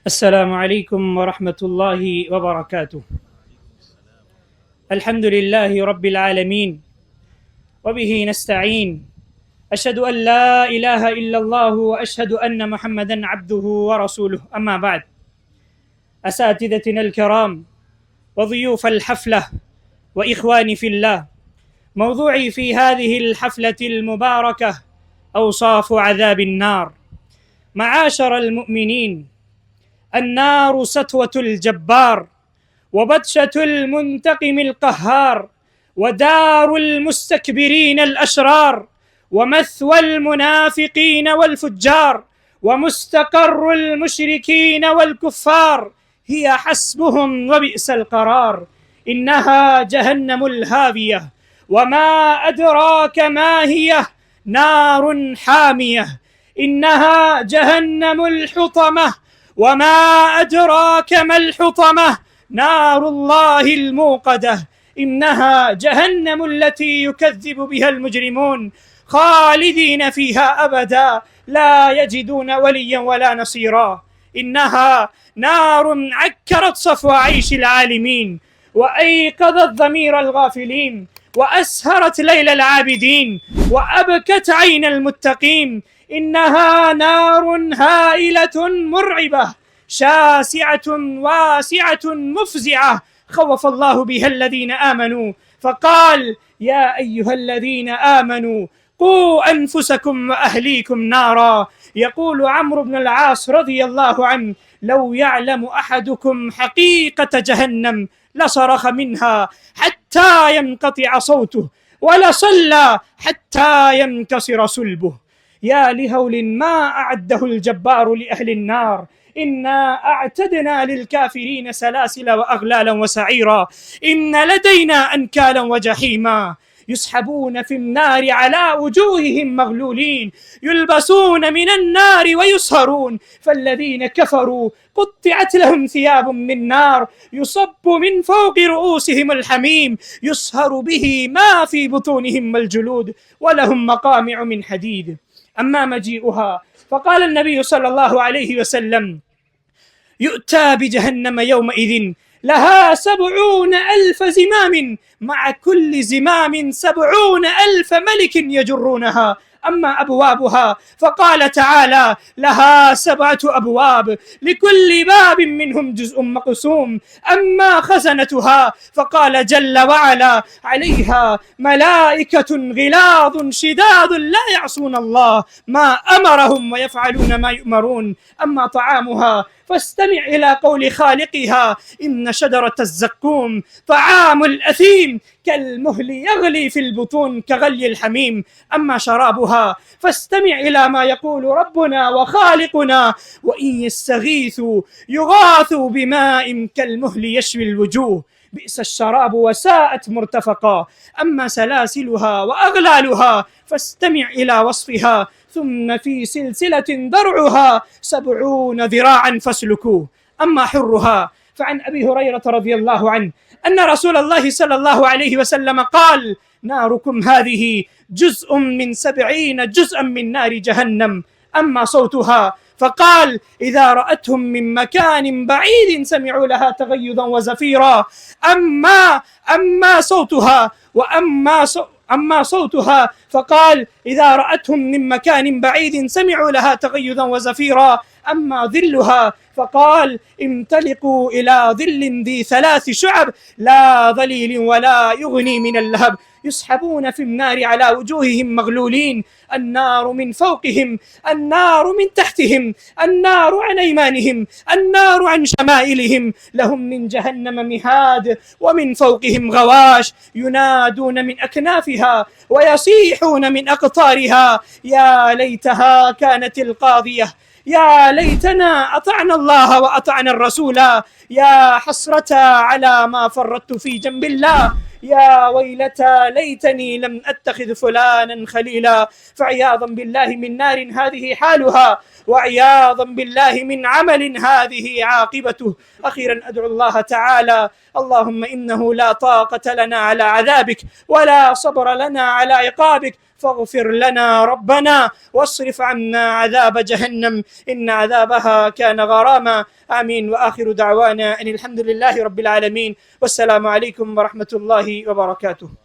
السلام عليكم ورحمة الله وبركاته. الحمد لله رب العالمين وبه نستعين. أشهد أن لا إله إلا الله وأشهد أن محمدا عبده ورسوله. أما بعد، أساتذتنا الكرام وضيوف الحفلة وإخواني في الله، موضوعي في هذه الحفلة المباركة أوصاف عذاب النار. معاشر المؤمنين، النار ستوة الجبار، وبطشة المنتقم القهار، ودار المستكبرين الأشرار، ومثوى المنافقين والفجار، ومستقر المشركين والكفار. هي حسبهم وبئس القرار. إنها جهنم الهاوية، وما أدراك ما هي، نار حامية. إنها جهنم الحطمة، وما أدراك ما الحطمة، نار الله الموقدة. إنها جهنم التي يكذب بها المجرمون، خالدين فيها أبدا، لا يجدون وليا ولا نصيرا. إنها نار عكرت صفو عيش العالمين، وأيقظت ضمير الغافلين، وأسهرت ليل العابدين، وأبكت عين المتقين. إنها نار هائلة مرعبة، شاسعة واسعة مفزعة، خوف الله بها الذين آمنوا، فقال: يا أيها الذين آمنوا قوا أنفسكم وأهليكم نارا. يقول عمرو بن العاص رضي الله عنه: لو يعلم أحدكم حقيقة جهنم لصرخ منها حتى ينقطع صوته، ولصلى حتى ينكسر صلبه. يا لهول ما أعده الجبار لأهل النار. إنا أعتدنا للكافرين سلاسل وأغلالا وسعيرا. إن لدينا أنكالا وجحيما، يسحبون في النار على وجوههم مغلولين، يلبسون من النار ويسهرون. فالذين كفروا قطعت لهم ثياب من نار، يصب من فوق رؤوسهم الحميم، يصهر به ما في بطونهم والجلود، ولهم مقامع من حديد. أما مجيئها، فقال النبي صلى الله عليه وسلم: يؤتى بجهنم يومئذ لها 70,000 زمام، مع كل زمام 70,000 ملك يجرونها. أما أبوابها، فقال تعالى: لها 7 أبواب، لكل باب منهم جزء مقسوم. أما خزنتها، فقال جل وعلا: عليها ملائكة غلاظ شداد لا يعصون الله ما أمرهم ويفعلون ما يؤمرون. أما طعامها، فاستمع إلى قول خالقها: إن شجرة الزقوم طعام الأثيم، كالمهل يغلي في البطون كغلي الحميم. أما شرابها، فاستمع إلى ما يقول ربنا وخالقنا: وإن يستغيثوا يغاثوا بماء كالمهل يشوي الوجوه، بئس الشراب وساءت مرتفقا. أما سلاسلها وأغلالها، فاستمع إلى وصفها: ثم في سلسلة ذرعها 70 ذراعا فاسلكوه. أما حرها، فعن أبي هريرة رضي الله عنه أن رسول الله صلى الله عليه وسلم قال: ناركم هذه جزء من 70 جزءا من نار جهنم. أما صوتها، فقال: إذا رأتهم من مكان بعيد سمعوا لها تغيظا وزفيرا. أما صوتها أما صوتها، فقال: إذا رأتهم من مكان بعيد سمعوا لها تغيظا وزفيرا. أما ظلها، فقال: انطلقوا إلى ظل ذي 3 شعب، لا ظليل ولا يغني من اللهب، يسحبون في النار على وجوههم مغلولين، النار من فوقهم، النار من تحتهم، النار عن أيمانهم، النار عن شمائلهم، لهم من جهنم مهاد، ومن فوقهم غواش، ينادون من أكنافها ويصيحون من أقطارها: يا ليتها كانت القاضية، يا ليتنا أطعنا الله وأطعنا الرسول، يا حسرة على ما فرطت في جنب الله، يا ويلتى ليتني لم أتخذ فلانا خليلا. فعياذا بالله من نار هذه حالها، وعياذا بالله من عمل هذه عاقبته. أخيرا أدعو الله تعالى: اللهم إنه لا طاقة لنا على عذابك، ولا صبر لنا على عقابك، فاغفر لنا ربنا واصرف عنا عذاب جهنم إن عذابها كان غراما. آمين. وآخر دعوانا أن الحمد لله رب العالمين، والسلام عليكم ورحمة الله وبركاته.